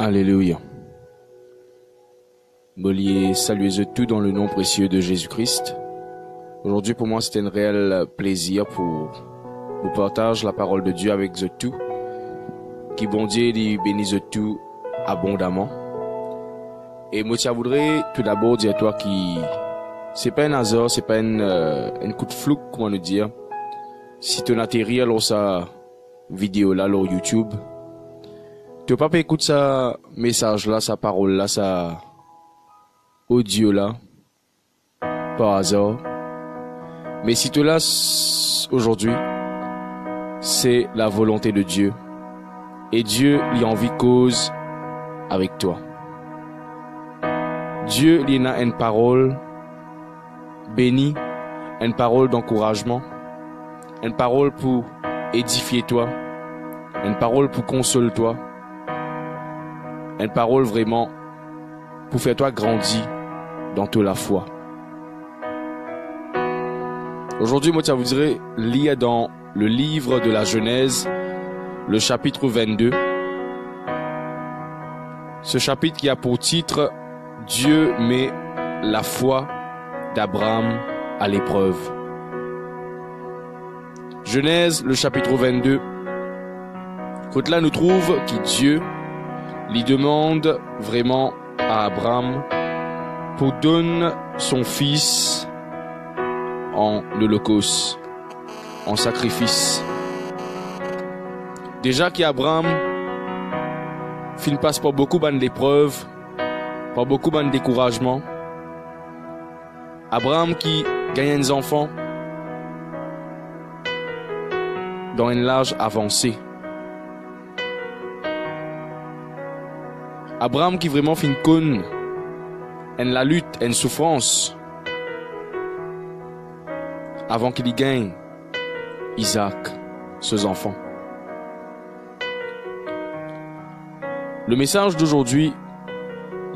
Alléluia. Bolier, saluez-eux tous dans le nom précieux de Jésus-Christ. Aujourd'hui, pour moi, c'était un réel plaisir pour nous partager la parole de Dieu avec eux tous. Qui bon Dieu, il bénisse eux tous abondamment. Et moi, je voudrais tout d'abord dire à toi qui, c'est pas un hasard, c'est pas un coup de flou, comment nous dire. Si tu atterri alors sa vidéo là, sur YouTube, tu peux pas écouter sa message là, sa parole là, sa audio là, par hasard. Mais si tu es là aujourd'hui, c'est la volonté de Dieu. Et Dieu lui a envie de cause avec toi. Dieu lui a une parole bénie, une parole d'encouragement, une parole pour édifier toi, une parole pour consoler toi, une parole vraiment pour faire toi grandir dans toute la foi. Aujourd'hui, moi, je vous dirais, lire dans le livre de la Genèse, le chapitre 22. Ce chapitre qui a pour titre « Dieu met la foi d'Abraham à l'épreuve ». Genèse, le chapitre 22. Quand là, nous trouve que Dieu lui demande vraiment à Abraham pour donner son fils en holocauste, en sacrifice. Déjà qu'Abraham passe par beaucoup d'épreuves, par beaucoup de découragement. Abraham qui gagne des enfants dans un âge avancé. Abraham qui vraiment connaît la lutte, une souffrance avant qu'il y gagne Isaac, ses enfants. Le message d'aujourd'hui,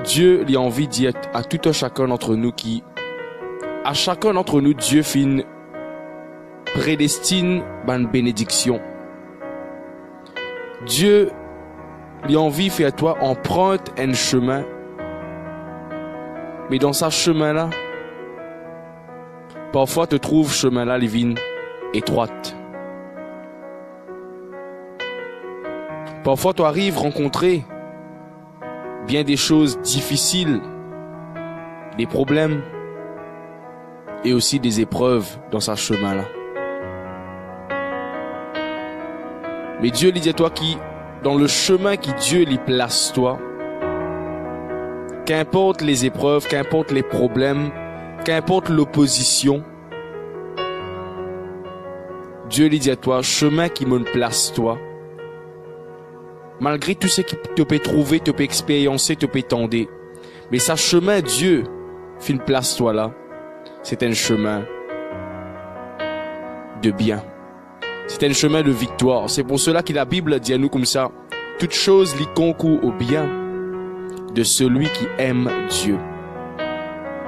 Dieu lui a envie de dire à tout un chacun d'entre nous à chacun d'entre nous, Dieu prédestine une bénédiction. Dieu lui a envie de faire toi emprunte un chemin, mais dans ce chemin-là, parfois tu trouves chemin-là, les vignes étroites. Parfois tu arrives à rencontrer bien des choses difficiles, des problèmes et aussi des épreuves dans ce chemin-là. Mais Dieu lui dit à toi dans le chemin que Dieu lui place toi, qu'importe les épreuves, qu'importe les problèmes, qu'importe l'opposition, Dieu lui dit à toi, chemin qui me place toi, malgré tout ce que tu peux trouver, tu peux expériencer, tu peux tendre, mais ça chemin Dieu fait une place toi là, c'est un chemin de bien. C'est un chemin de victoire. C'est pour cela que la Bible dit à nous comme ça, toute chose lui concourt au bien de celui qui aime Dieu.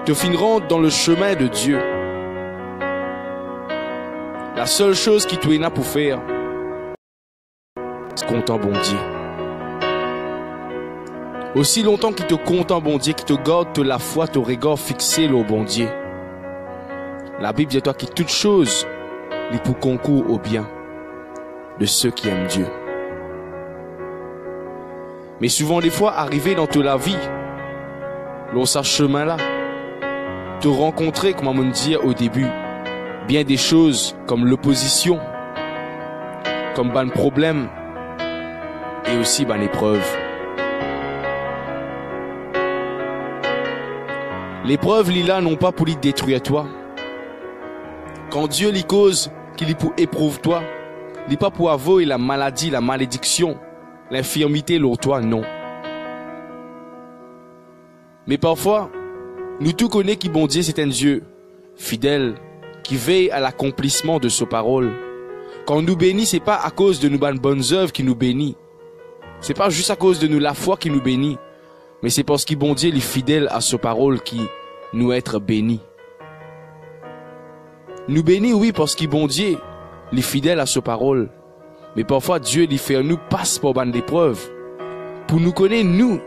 Tu finiras dans le chemin de Dieu. La seule chose qui tu es là pour faire, c'est compter bon Dieu. Aussi longtemps qu'il te compte bon Dieu, qu'il te garde la foi, ton regard fixé au bon Dieu. La Bible dit à toi que toute chose lui pour concours au bien de ceux qui aiment Dieu. Mais souvent des fois, arriver dans toute la vie, dans ce chemin-là, te rencontrer, comme on me dit au début, bien des choses comme l'opposition, comme un problème et aussi une épreuve. L'épreuve, là, non pas pour lui détruire toi. Quand Dieu lui cause qu'il pour éprouve toi, il n'est pas pour avoir la maladie, la malédiction, l'infirmité sur toi, non. Mais parfois, nous tous connaissons qui bon Dieu, c'est un Dieu fidèle, qui veille à l'accomplissement de sa parole. Quand nous bénit, c'est pas à cause de nos bonnes œuvres qui nous bénit. C'est pas juste à cause de nous la foi qui nous bénit, mais c'est parce qu'il bon Dieu est fidèle à sa parole qui nous être bénis. Nous bénit, oui, parce qu'il bon Dieu est fidèle à sa parole. Mais parfois, Dieu lui fait nous passe par des épreuves pour nous connaître nous,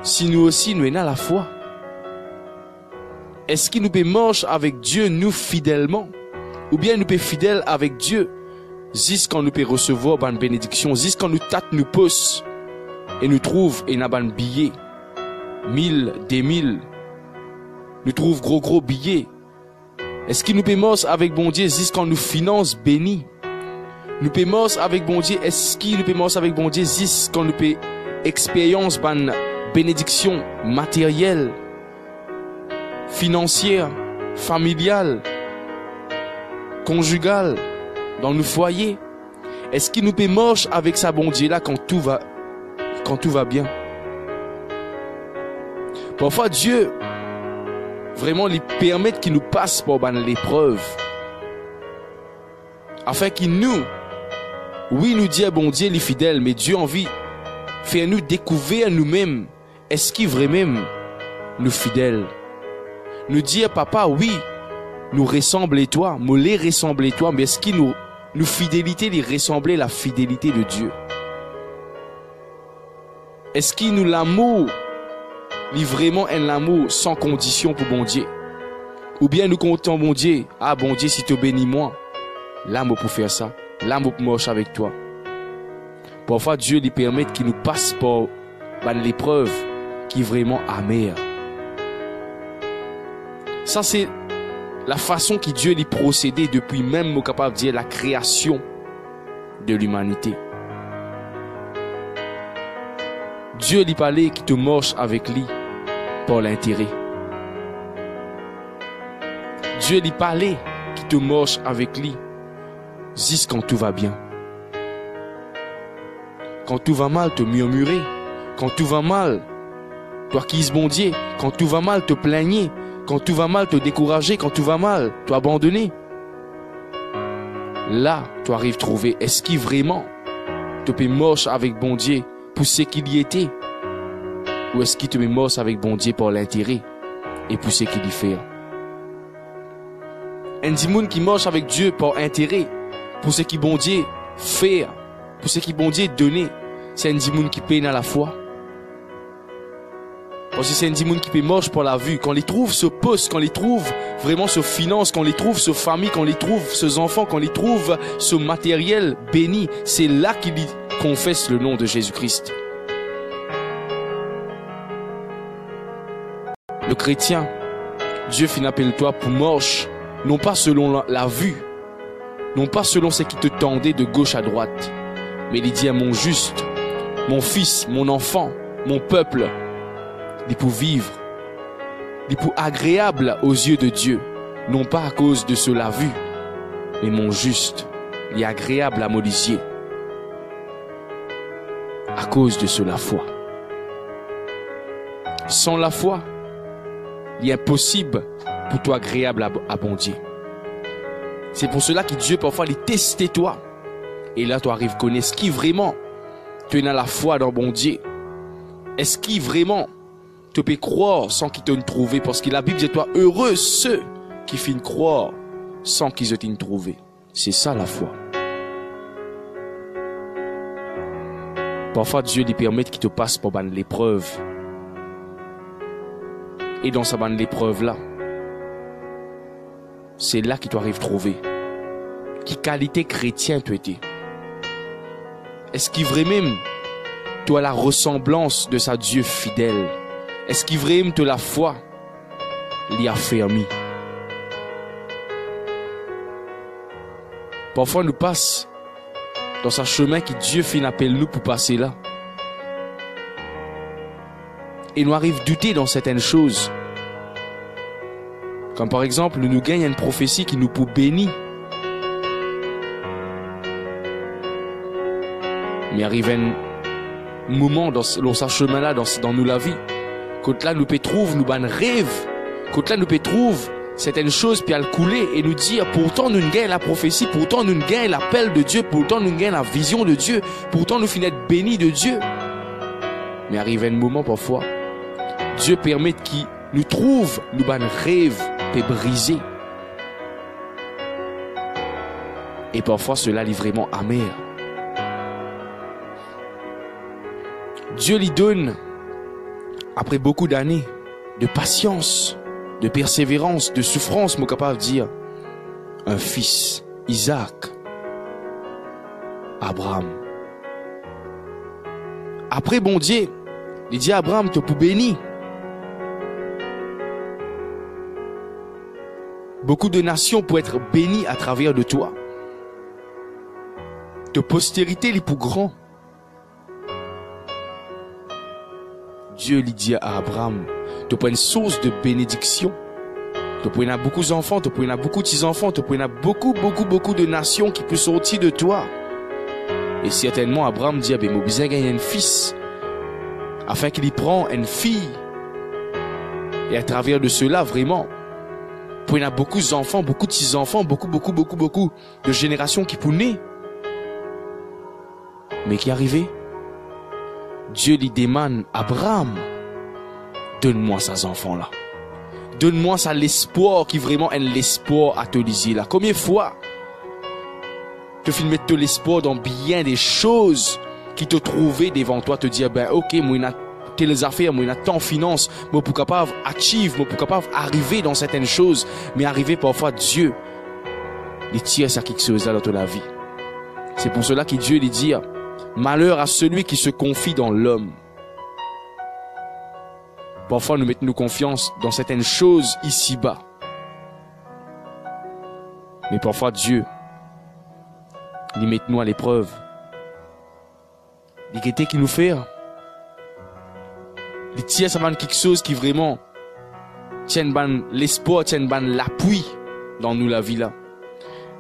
si nous aussi nous avons la foi. Est-ce qu'il nous peut marcher avec Dieu nous fidèlement? Ou bien nous peut fidèles avec Dieu jusqu'à nous peut recevoir une bénédiction, jusqu'à nous tâte nous pousse et nous trouve et n'a ban billet 1000, 2000, nous trouve gros billets. Est-ce qu'il nous peut marcher avec bon Dieu jusqu'à nous finance béni? Nous peut marcher avec bon Dieu, est-ce qu'il nous peut marcher avec bon Dieu jusqu'à nous peut expérience ban bénédiction matérielle, financière, familiale, conjugale, dans nos foyers? Est-ce qu'il nous peut marcher avec sa bon Dieu là quand tout va bien? Parfois Dieu vraiment lui permet qu'il nous passe par l'épreuve afin qu'il nous, oui, nous dit bon Dieu il est fidèle, mais Dieu a envie faire nous découvrir nous-mêmes est-ce qu'il vraiment nous fidèle, nous dire papa oui nous ressemble et toi, nous les ressemble et toi, mais est-ce qu'il nous fidélité les ressembler la fidélité de Dieu? Est-ce qu'il nous l'amour lui vraiment un amour sans condition pour bon Dieu? Ou bien nous comptons bon Dieu, ah bon Dieu si tu bénis moi, l'amour pour faire ça, l'amour pour marcher avec toi. Parfois Dieu lui permet qu'il nous passe par l'épreuve qui est vraiment amère. Ça c'est la façon que Dieu lui procédait depuis même, capable de dire, la création de l'humanité. Dieu lui parlait qu'il te marche avec lui pour l'intérêt. Dieu lui parlait qu'il te marche avec lui juste quand tout va bien. Quand tout va mal, te murmurer. Quand tout va mal, toi qui es bon Dieu, quand tout va mal, te plaigner. Quand tout va mal, te décourager. Quand tout va mal, te abandonner. Là, tu arrives à trouver, est-ce qu'il vraiment te peut marcher avec bon Dieu pour ce qu'il y était? Ou est-ce qu'il te met marcher avec bon Dieu pour l'intérêt et pour ce qu'il y fait? Un dimoun qui marche avec Dieu pour intérêt, pour ce qu'il bon Dieu fait, pour ce qu'il bon Dieu donner, c'est un dimoun qui peine à la foi. Parce que c'est un dimoun qui peut marcher pour la vue. Quand il trouve ce poste, quand il trouve vraiment ce finance, quand il trouve ce famille, quand il trouve ces enfants, quand il trouve ce matériel béni, c'est là qu'il confesse le nom de Jésus-Christ. Le chrétien, Dieu finit appelle toi pour marcher, non pas selon la vue, non pas selon ce qui te tendait de gauche à droite, mais il dit à mon juste, mon fils, mon enfant, mon peuple, il pour vivre, il pour agréable aux yeux de Dieu, non pas à cause de cela vu, mais mon juste, il est agréable à mon yeux, à cause de cela foi. Sans la foi, il est impossible pour toi agréable à bon Dieu. C'est pour cela que Dieu parfois il teste toi. Et là tu arrives à connaître ce qui vraiment tu es dans la foi dans bon Dieu. Est-ce qui vraiment tu peux croire sans qu'ils t'aient trouvé? Parce que la Bible dit toi heureux ceux qui finissent croire sans qu'ils aient trouvé. C'est ça la foi. Parfois Dieu lui permet qu'il te passe par l'épreuve. Et dans sa bande l'épreuve là, c'est là qu'il t'arrive à trouver. Quelle qualité chrétien tu étais? Est-ce qu'il vraiment tu as la ressemblance de sa Dieu fidèle? Est-ce qu'il vraiment tu la foi l'y a fermé? Parfois nous passe dans ce chemin que Dieu fait appel nous pour passer là. Et nous arrive douter dans certaines choses. Comme par exemple, nous gagnons une prophétie qui nous peut bénir. Mais arrive un moment dans ce chemin-là, dans nous la vie, quand là nous peut trouver nous ban rêve, quand là nous peut trouver certaines choses puis à le couler et nous dire pourtant nous gagnons la prophétie, pourtant nous gagnons l'appel de Dieu, pourtant nous gagnons la vision de Dieu, pourtant nous finissons être bénis de Dieu. Mais arrive un moment parfois, Dieu permet qu'il nous trouve nous ban rêve peut briser. Et parfois cela est vraiment amer. Dieu lui donne, après beaucoup d'années de patience, de persévérance, de souffrance, moi capable de dire, un fils, Isaac, Abraham. Après, bon Dieu, il dit à Abraham, tu peux bénir. Beaucoup de nations pour être bénies à travers de toi. Ta postérité est plus grand. Dieu lui dit à Abraham, tu peux une source de bénédiction. Tu peux avoir beaucoup d'enfants, tu peux avoir beaucoup de petits-enfants, tu peux avoir beaucoup de nations qui peuvent sortir de toi. Et certainement, Abraham dit, ben, moi, besoin gagner un fils, afin qu'il y prend une fille. Et à travers de cela, vraiment, pour y avoir beaucoup d'enfants, beaucoup de petits-enfants, beaucoup de générations qui peuvent naître. Mais qui arrivait? Dieu lui demande, Abraham, donne-moi ces enfants-là. Donne-moi ça l'espoir qui vraiment est l'espoir à te liser là. Combien de fois te filmes mettre l'espoir dans bien des choses qui te trouvaient devant toi, te dire, ben ok, moi, il y a telles affaires, moi, il y a tant de finances, moi, pour capable achieve, moi, pour capable arriver dans certaines choses, mais arriver parfois, Dieu, il tire ça quelque chose là dans ta vie. C'est pour cela que Dieu lui dit, malheur à celui qui se confie dans l'homme. Parfois, nous mettons nos confiances dans certaines choses ici-bas. Mais parfois, Dieu, il met nous à l'épreuve. Il était qui nous fait. Il tient ça quelque chose qui vraiment tient l'espoir, tient l'appui dans nous la vie là.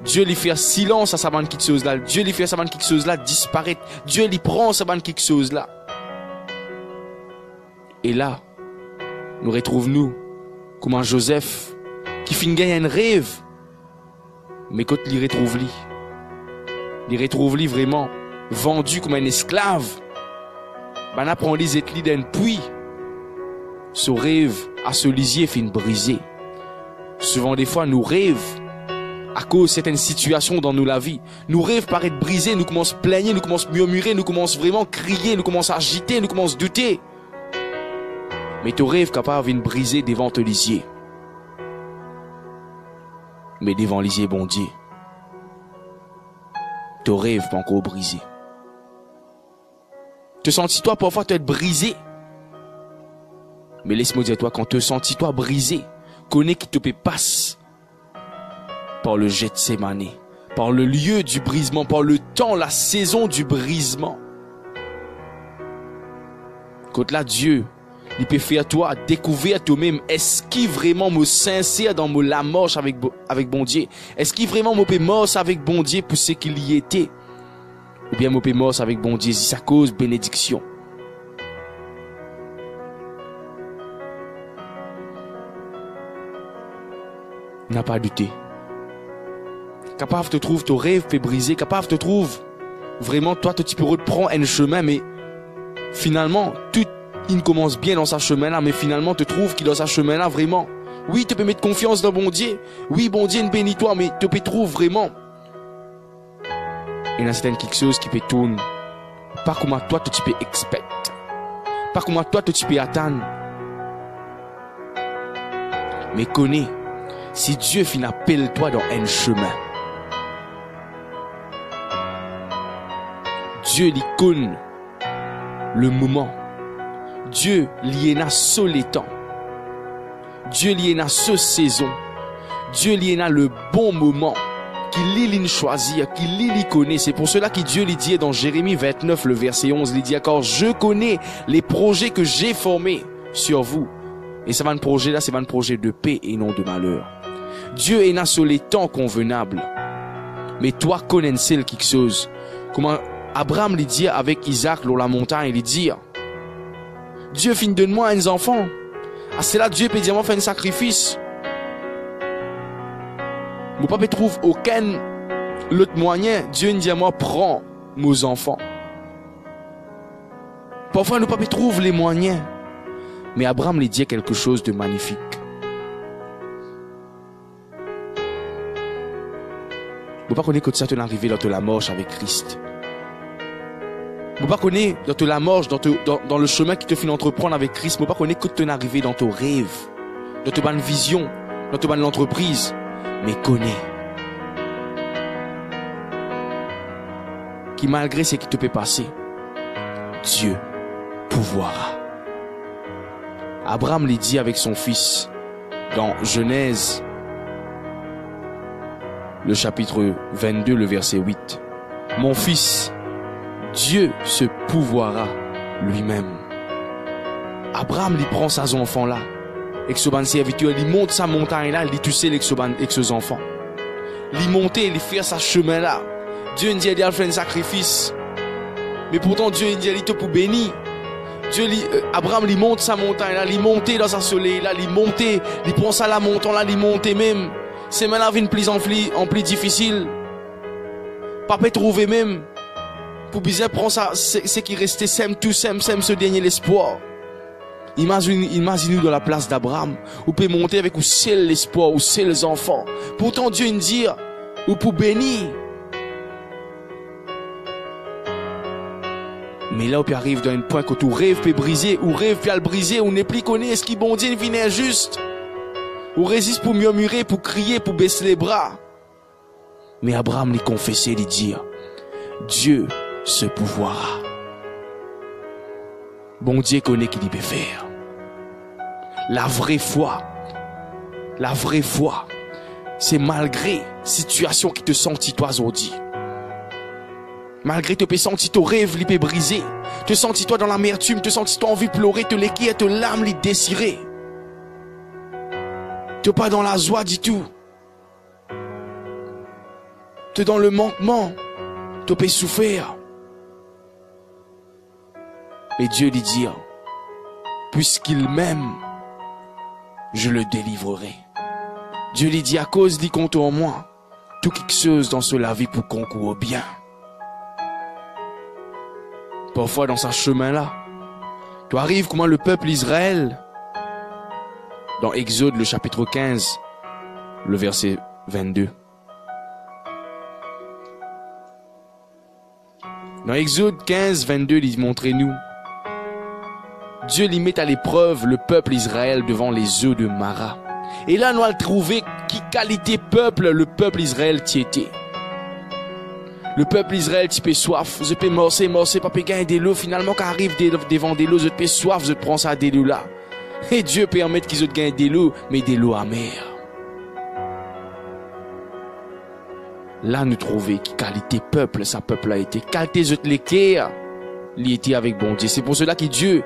Dieu lui fait silence à sa quelque chose là. Dieu lui fait sa quelque chose là disparaître. Dieu lui prend sa quelque chose là. Et là, nous retrouvons comme un Joseph qui finit gagner un rêve. Mais quand il retrouve lui vraiment vendu comme un esclave. Ben apprend les éclits d'un puits. Ce rêve à ce lisier finit brisé. Souvent des fois nous rêvons à cause de certaines situations dans la vie. Nous rêves paraître brisés, nous commençons à plaigner, nous commençons à murmurer, nous commençons vraiment à crier, nous commençons à agiter, nous commençons à douter. Mais ton rêve capable de briser devant ton lisier. Mais devant lisier bon Dieu, ton rêve pas encore brisé. Te sens-toi parfois être brisé. Mais laisse-moi dire toi, quand te sens-toi brisé, connais qu'il te passe par le jet de Sémané, par le lieu du brisement, par le temps, la saison du brisement. Quand là, Dieu, il peut faire toi découvrir toi-même, est-ce qu'il vraiment me sincère dans la marche avec bon Dieu? Est-ce qu'il vraiment me peut marcher avec bon Dieu pour ce qu'il y était? Ou bien me peut marcher avec bon Dieu, c'est sa cause bénédiction. N'a pas douté. Capable te trouve ton rêve peut briser, capable te trouve vraiment toi tu peux reprendre un chemin, mais finalement tout il commence bien dans sa chemin là, mais finalement te trouve qu'il dans sa chemin là vraiment. Oui, tu peux mettre confiance dans bon Dieu. Oui, bon Dieu, bénis toi, mais tu peux trouver vraiment. Il y a certaines quelque chose qui peut tourner. Pas comme toi tu peux expect. Pas comme toi tu peux attendre. Mais connais, si Dieu fin appelle toi dans un chemin, Dieu lui connaît le moment. Dieu lui est seul les temps. Dieu lui est ce saison. Dieu lui est le bon moment. Qu'il lui choisir, qu'il lui connaît. C'est pour cela que Dieu lui dit dans Jérémie 29, le verset 11, il dit encore, je connais les projets que j'ai formés sur vous. Et ça va un projet là, c'est un projet de paix et non de malheur. Dieu est sur les temps convenables. Mais toi, connais quelque chose. Comment Abraham lui dit avec Isaac dans la montagne, il lui dit, Dieu finit donne-moi un enfant. Ah, c'est là Dieu peut dire, moi, faire un sacrifice. Mon papa trouve aucun autre moyen. Dieu dit à moi, prends mes enfants. Parfois, nous papa trouve les moyens. Mais Abraham lui dit quelque chose de magnifique. Mon papa connaît que ça te arrivé dans la marche avec Christ. Moi pas connaître dans la marche, dans le chemin qui te fait entreprendre avec Christ. Moi pas connaître que ton arrivée dans ton rêve, dans ta bonne vision, dans ta bonne entreprise. Mais connais. Qui malgré ce qui te peut passer, Dieu pouvoira. Abraham l'a dit avec son fils dans Genèse, le chapitre 22, le verset 8. Mon fils, Dieu se pouvoira lui-même. Abraham, il prend ses enfants là, avec ce serviteur, il monte sa montagne là, il dit tu sais avec ses enfants. Il monte, il fait sa chemin là. Dieu dit il a fait un sacrifice. Mais pourtant Dieu dit il te pour bénir. Abraham il monte sa montagne là, il monte dans sa soleil là, il monte, il prend ça la montagne là, il monte même. C'est maintenant une plus en plus difficile. Papa trouver même pour bien prendre ça, c'est qui restait sème ce dernier l'espoir. Imagine-nous dans la place d'Abraham, ou peut monter avec ou seul l'espoir, ou seul les enfants. Pourtant Dieu nous dit, ou pour bénir. Mais là, on peut arriver dans un point que tout rêve peut briser, ou rêve peut le briser, ou n'est plus connu, est-ce qu'il bon Dieu vient injuste? Ou résiste pour murmurer, pour crier, pour baisser les bras. Mais Abraham lui confessait, lui dire, Dieu se pouvoira. Bon Dieu connaît qu'il peut faire. La vraie foi, c'est malgré situation qui te sentit toi aujourd'hui. Malgré te sentis ton rêve, il peut briser. Te sentis toi dans l'amertume, te sentis toi envie de pleurer, te l'équiller, te l'âme, li désirer. Te pas dans la joie du tout. Te dans le manquement, te peux souffrir. Et Dieu lui dit, puisqu'il m'aime, je le délivrerai. Dieu lui dit, à cause d'y compte en moi, tout quelque chose dans cela vie pour concourir au bien. Parfois dans ce chemin-là, tu arrives comment le peuple Israël, dans Exode le chapitre 15, le verset 22. Dans Exode 15, 22, il montre-nous, Dieu lui met à l'épreuve le peuple Israël devant les eaux de Mara. Et là, nous allons trouver qui qualité peuple le peuple Israël qui était. Le peuple Israël, tu peux soif, je peux morcer, pas peux gagner des lots. Finalement, quand arrive devant des lots, je peux soif, je prends ça des lots là. Et Dieu permet qu'ils gagnent des lots, mais des lots amers. Là, nous trouvons qui qualité peuple, sa peuple a été. Qualité de l'équerre, il était avec bon Dieu. C'est pour cela que Dieu,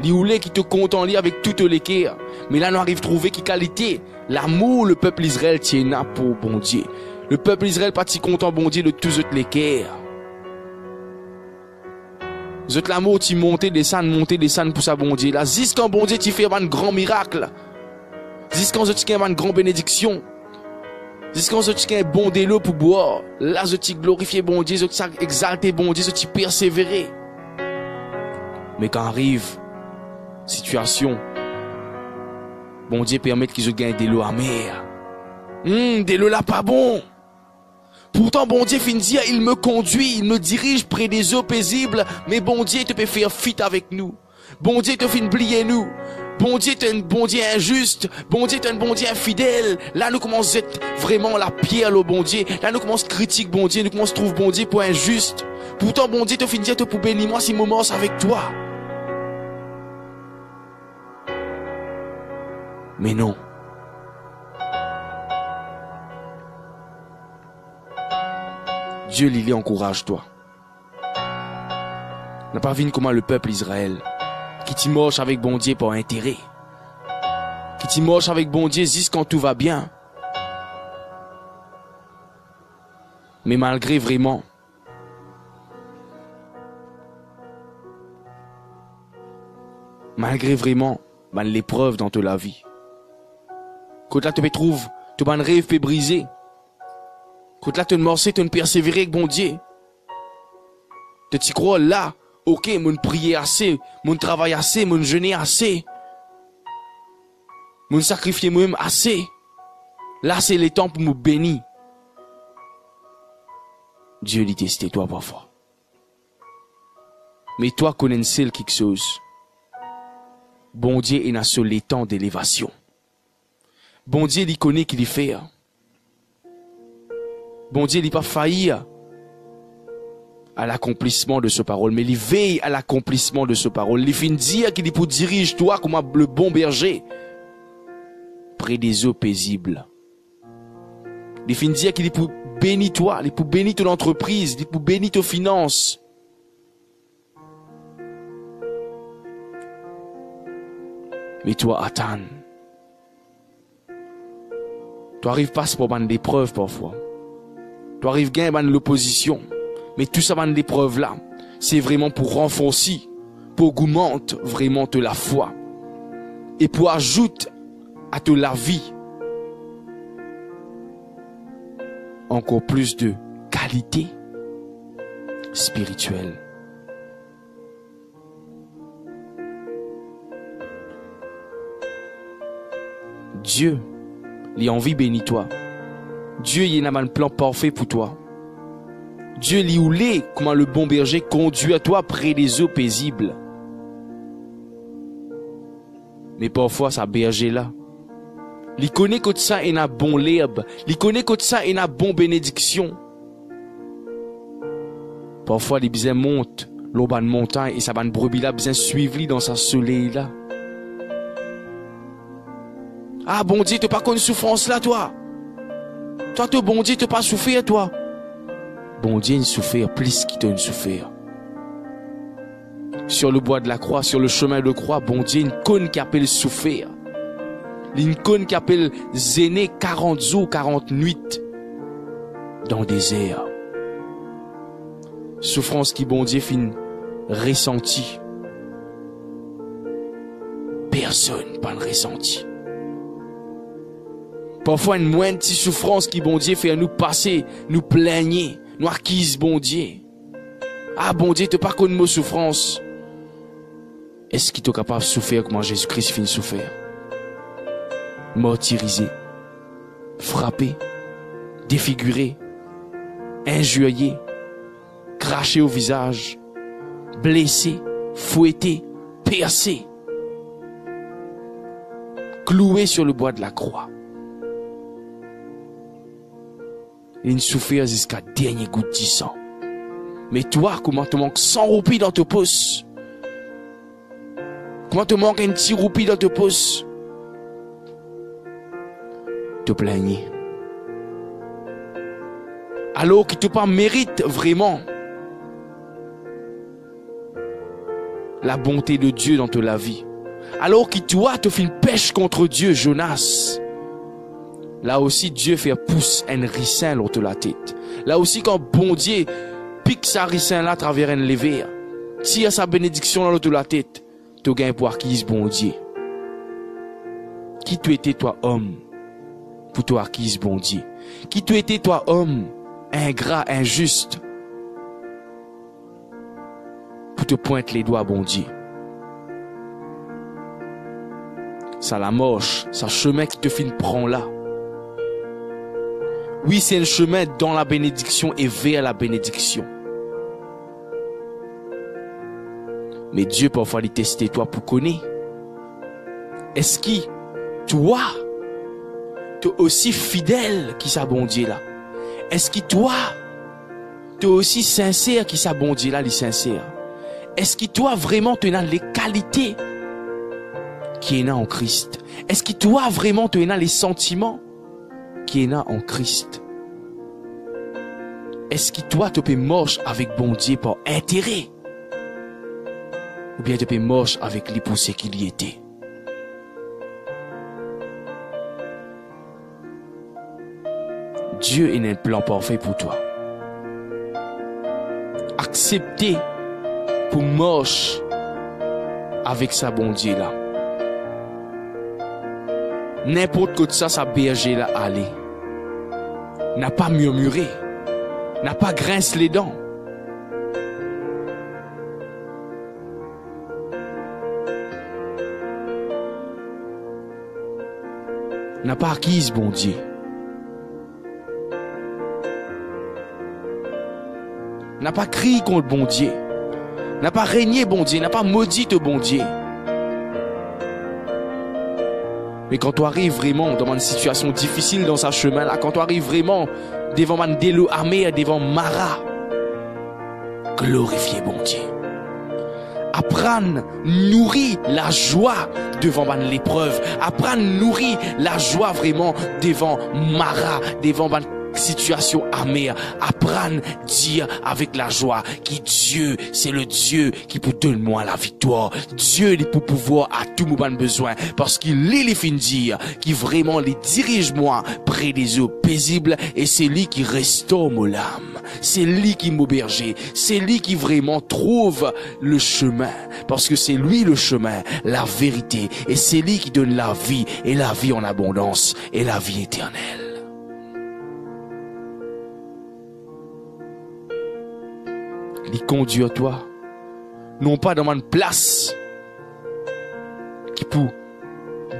il voulait qu'il te compte en lui avec toute l'équerre. Mais là, nous arrivons à trouver qui qualité, l'amour, le peuple Israël tient pour bon Dieu. Le peuple Israël pas si content bon Dieu de tous l'équerre. Zot l'amour, tu monter, descendre pour sa bon Dieu. Là, jusqu'en bon Dieu, tu fais un grand miracle. Jusqu'en tu fais une grande bénédiction. Jusqu'en tu fais un bon délo pour boire. Là, tu glorifies bon Dieu, tu exaltes bon Dieu, tu persévérer. Mais quand arrive situation, bon Dieu permet qu'ils gagnent des lots amers. Des lots là pas bon. Pourtant, bon Dieu finit dire, il me conduit, il me dirige près des eaux paisibles, mais bon Dieu te peut faire fit avec nous. Bon Dieu te fait oublier nous. Bon Dieu est un bon Dieu injuste. Bon Dieu est un bon Dieu infidèle. Là, nous commençons à être vraiment la pierre au bon Dieu. Là, nous commençons à critiquer bon Dieu. Nous commençons à trouver bon Dieu pour injuste. Pourtant, bon Dieu te finit dire, te pour bénir moi si moment avec toi. Mais non. Dieu, il encourage toi. N'a pas vu comment le peuple Israël, qui t'y marche avec bon Dieu pour intérêt, qui t'y marche avec bon Dieu juste quand tout va bien. Mais malgré vraiment, l'épreuve dans toute la vie, quand là tu te trouves, tu vas un rêve peut briser. Quand là, tu ne morceau, tu ne persévérer avec bon Dieu. Tu t'y crois là, ok, mon prier assez, mon travail assez, mon jeûner assez, mon sacrifier moi-même assez. Là, c'est le temps pour me bénir. Dieu lui testé toi parfois. Mais toi, connais seul quelque chose. Bon Dieu est dans ce l'étang d'élévation. Bon Dieu, il connaît qu'il fait. Bon Dieu, il n'a pas failli à l'accomplissement de ce parole, mais il veille à l'accomplissement de ce parole. Il finit dire qu'il pour dirige toi comme le bon berger près des eaux paisibles. Il finit dire qu'il pour bénir toi, il pour bénir ton entreprise, il pour bénir tes finances. Mais toi, attends. Toi arrives pas pour une épreuve parfois. Toi arrives gagner une l'opposition. Mais tout ça, une épreuve là, c'est vraiment pour renforcer, pour augmenter vraiment de la foi. Et pour ajouter à de la vie encore plus de qualité spirituelle. Dieu, il a envie de bénir toi. Dieu, il a un plan parfait pour toi. Dieu, il oulé comment le bon berger conduit à toi près des eaux paisibles. Mais parfois, ça berger là. Il connaît que ça est une bonne l'herbe. Il connaît que ça est une bonne bénédiction. Parfois, il besoin monte l'eau de montagne et ça va une brebis là besoin suivre dans sa soleil là. Ah, bon Dieu, tu n'as pas connu souffrance là, toi. Toi, tu bon Dieu, tu n'as pas souffert, toi. Bon Dieu, il souffert plus qu'il t'a souffert. Sur le bois de la croix, sur le chemin de croix, bon Dieu, une conne qui appelle souffert. Une conne qui appelle zéné 40 jours, 40 nuits dans le désert. Souffrance qui, bon Dieu, fin ressenti. Personne pas le ressenti. Parfois, une moindre petite souffrance qui, bon Dieu, fait nous passer, nous plaigner, nous acquise, bon Dieu. Ah, bon Dieu, tu pas connu nos souffrances. Est-ce qu'il est capable de souffrir comme Jésus-Christ finit souffrir? Martyrisé, frappé, défiguré, injurié, craché au visage, blessé, fouetté, percé, cloué sur le bois de la croix. Il souffre jusqu'à dernier goutte de sang. Mais toi, comment te manque 100 roupies dans tes pouces? Comment te manque un petit roupie dans tes pouces? Te plaigner. Alors que tu pas mérite vraiment la bonté de Dieu dans ta vie. Alors que toi, tu fais une pêche contre Dieu, Jonas. Là aussi, Dieu fait pousse un ricin l'autre la tête. Là aussi, quand bon Dieu pique sa ricin là à travers un lever, tire sa bénédiction dans l'autre la tête, tu gagnes pour acquise bon Dieu. Qui tu étais toi homme pour toi acquise bon Dieu? Qui tu étais toi homme ingrat, injuste pour te pointer les doigts bon Dieu? Ça la marche, ça chemin qui te fin prend là. Oui, c'est un chemin dans la bénédiction et vers la bénédiction. Mais Dieu parfois il tester toi pour connaître. Est-ce que toi, tu es aussi fidèle qui sa bon Dieu là? Est-ce que toi, tu es aussi sincère qui sa bon Dieu là, les sincères? Est-ce que toi vraiment tu as les qualités qui est là en Christ? Est-ce que toi vraiment tu as les sentiments qui est là en Christ? Est-ce que toi tu peux marcher avec bon Dieu par intérêt? Ou bien tu peux marcher avec lui pour ce qu'il y était? Dieu a un plan parfait pour toi. Acceptez pour marcher avec sa bon Dieu là. N'importe quoi de ça, sa berger là, allez. N'a pas murmuré. N'a pas grincé les dents. N'a pas acquise bon Dieu. N'a pas crié contre bon Dieu. n'a pas régné bon Dieu, n'a pas maudit te bon Dieu. Mais quand tu arrives vraiment dans une situation difficile dans sa chemin là, quand tu arrives vraiment devant Mandelo Amer, devant Mara, glorifiez bon Dieu. Apprendre, nourrir la joie devant l'épreuve. Apprendre, nourrir la joie vraiment devant Mara, devant situation amère. Apprendre, dire avec la joie que Dieu, c'est le Dieu qui peut donner moi la victoire. Dieu, il peut pouvoir à tout mon besoin. Parce qu'il est les fin dire, qui vraiment les dirige moi près des eaux paisibles, et c'est lui qui restaure mon âme. C'est lui qui m'auberge. C'est lui qui vraiment trouve le chemin. Parce que c'est lui le chemin, la vérité. Et c'est lui qui donne la vie, et la vie en abondance, et la vie éternelle. Il conduit à toi, non pas dans une place qui peut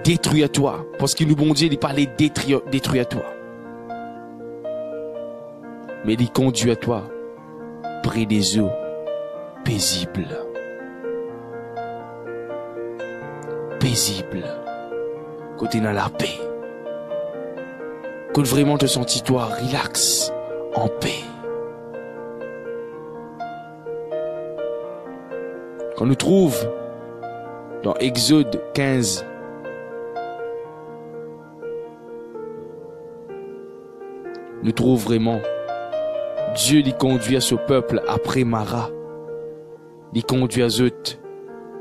détruire toi, parce qu'il nous bon Dieu, il pas les détruire à toi, mais il conduit à toi près des eaux paisibles, côté dans la paix, quand vraiment te sentis toi relax, en paix. On nous trouve dans Exode 15. Nous trouve vraiment Dieu lui conduit à ce peuple après Mara. Il conduit à Zut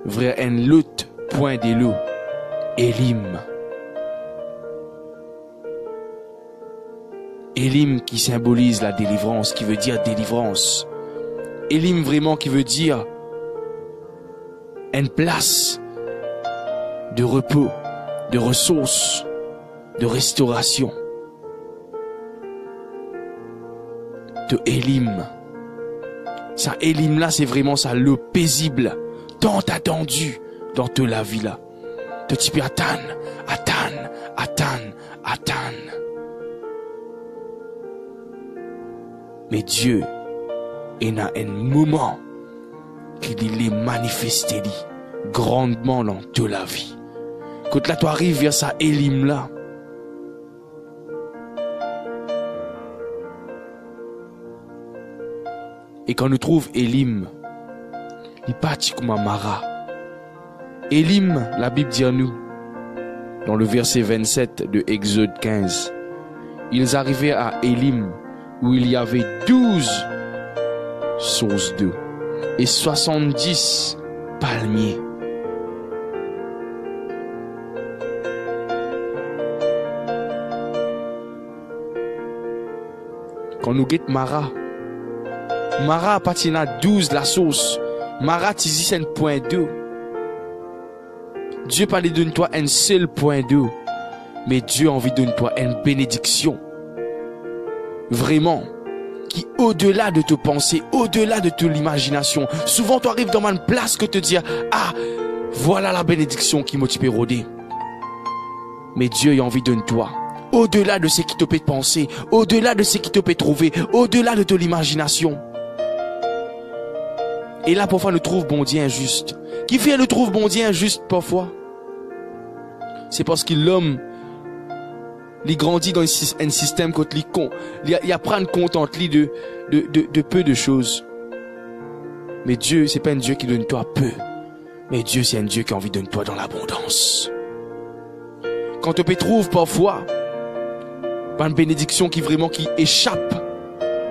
vers un autre point de l'eau, Élim. Élim qui symbolise la délivrance, qui veut dire délivrance. Élim vraiment qui veut dire une place de repos, de ressources, de restauration. De Élim. Ça, Élim là, c'est vraiment ça, le paisible, tant attendu dans toute la vie là. De type Atan. Mais Dieu, il y a un moment qu'il est manifesté grandement dans toute la vie. Quand là tu arrives vers ça Élim là, et quand nous trouve Élim, il partit comme un Mara. Élim, la Bible dit à nous, dans le verset 27 de Exode 15, ils arrivaient à Élim où il y avait 12 sources d'eau et 70 palmiers. Quand nous guettons Mara appartient à 12 la source. Mara tizi c'est un point d'eau. Dieu pas lui donne toi un seul point d'eau, mais Dieu a envie de donner toi une bénédiction. Vraiment. Qui au-delà de te penser, au-delà de ton imagination. Souvent, tu arrives dans une place que te dire, ah, voilà la bénédiction qui m'a rodé. Mais Dieu a envie de toi. Au-delà de ce qui te peut penser, au-delà de ce qui te peut trouver, au-delà de ton imagination. Et là, parfois, nous trouve bon Dieu injuste. Qui fait nous trouve bon Dieu injuste parfois? C'est parce que l'homme, il grandit dans un système quand il apprend compte entre lui de peu de choses. Mais Dieu, c'est pas un Dieu qui donne toi peu. Mais Dieu, c'est un Dieu qui a envie de donner toi dans l'abondance. Quand tu te trouves parfois, par une bénédiction qui échappe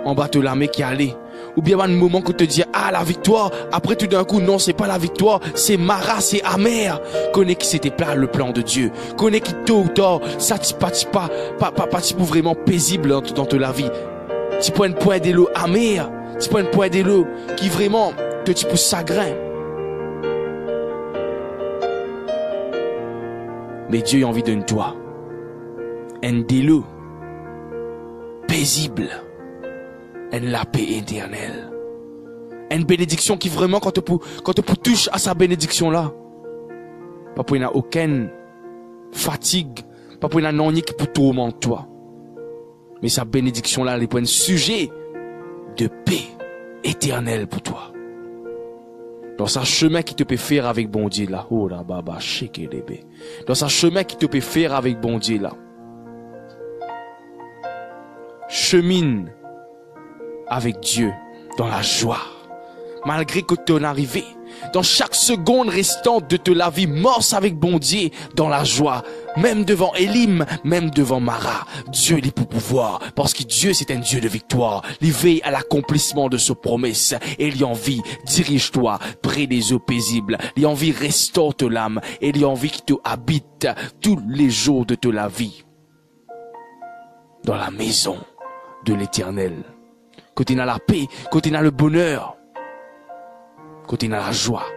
en bas de la main qui allait. Ou bien un moment que tu te dis, ah, la victoire. Après tout d'un coup, non, c'est pas la victoire. C'est Mara, c'est amer. Connais que c'était pas le plan de Dieu. Connais que tôt ou tard, ça pas vraiment paisible dans toute la vie. Tu prends un point de l'eau amer. Tu prends un point de l'eau qui vraiment te tu pousse chagrin. Mais Dieu a envie de toi. Un délo paisible. La paix éternelle. Une bénédiction qui vraiment, quand tu touches à sa bénédiction là, pas pour y a aucune fatigue, pas pour y a non qui peut tourmenter toi. Mais sa bénédiction là, elle est un sujet de paix éternelle pour toi. Dans sa chemin qui te peut faire avec bon Dieu là. Oh là baba, shekelebe. Dans sa chemin qui te peut faire avec bon Dieu là. Chemine avec Dieu dans la joie. Malgré que tu en arrivé. Dans chaque seconde restante de ta vie, morce avec bon Dieu dans la joie. Même devant Élim, même devant Mara. Dieu est pour pouvoir. Parce que Dieu c'est un Dieu de victoire. Il veille à l'accomplissement de ses promesses. Et il y a envie, dirige-toi près des eaux paisibles. Il y a envie, restaure ton âme. Et il y a envie qui te habite tous les jours de ta vie. Dans la maison de l'Éternel. Quand il a la paix, quand il a le bonheur. Quand il a la joie,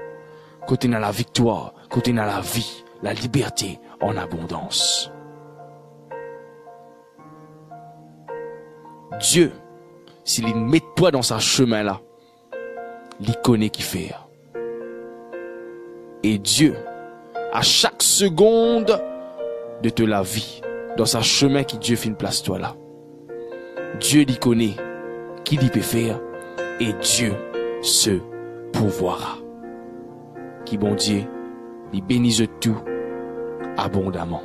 quand il a la victoire, quand il a la vie, la liberté en abondance. Dieu, s'il met toi dans sa chemin là, il connaît qui faire. Et Dieu, à chaque seconde de te la vie, dans sa chemin qui Dieu fait une place toi là, Dieu l'y connaît, qui l'y peut faire, et Dieu se pourvoira. Qui bon Dieu, il bénisse tout abondamment.